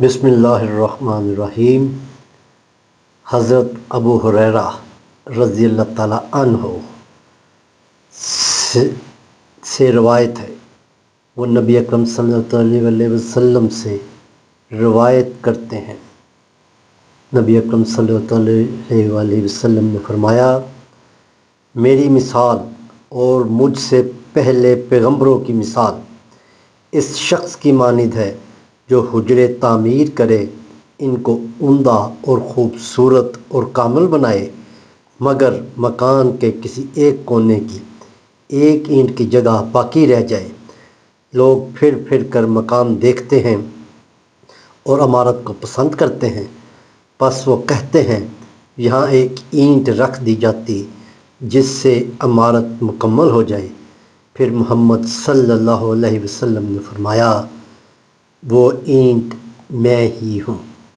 بسم اللہ الرحمن الرحیم۔ حضرت ابو ہریرہ رضی اللہ تعالیٰ عنہ سے روایت ہے، وہ نبی اکرم صلی اللہ علیہ وسلم سے روایت کرتے ہیں۔ نبی اکرم صلی اللہ علیہ وسلم نے فرمایا، میری مثال اور مجھ سے پہلے پیغمبروں کی مثال اس شخص کی مانند ہے جو حجرے تعمیر کرے، ان کو عمدہ اور خوبصورت اور کامل بنائے، مگر مکان کے کسی ایک کونے کی ایک اینٹ کی جگہ باقی رہ جائے۔ لوگ پھر پھر کر مکان دیکھتے ہیں اور عمارت کو پسند کرتے ہیں، پس وہ کہتے ہیں یہاں ایک اینٹ رکھ دی جاتی جس سے عمارت مکمل ہو جائے۔ پھر محمد صلی اللہ علیہ وسلم نے فرمایا، وہ اینٹ میں ہی ہوں۔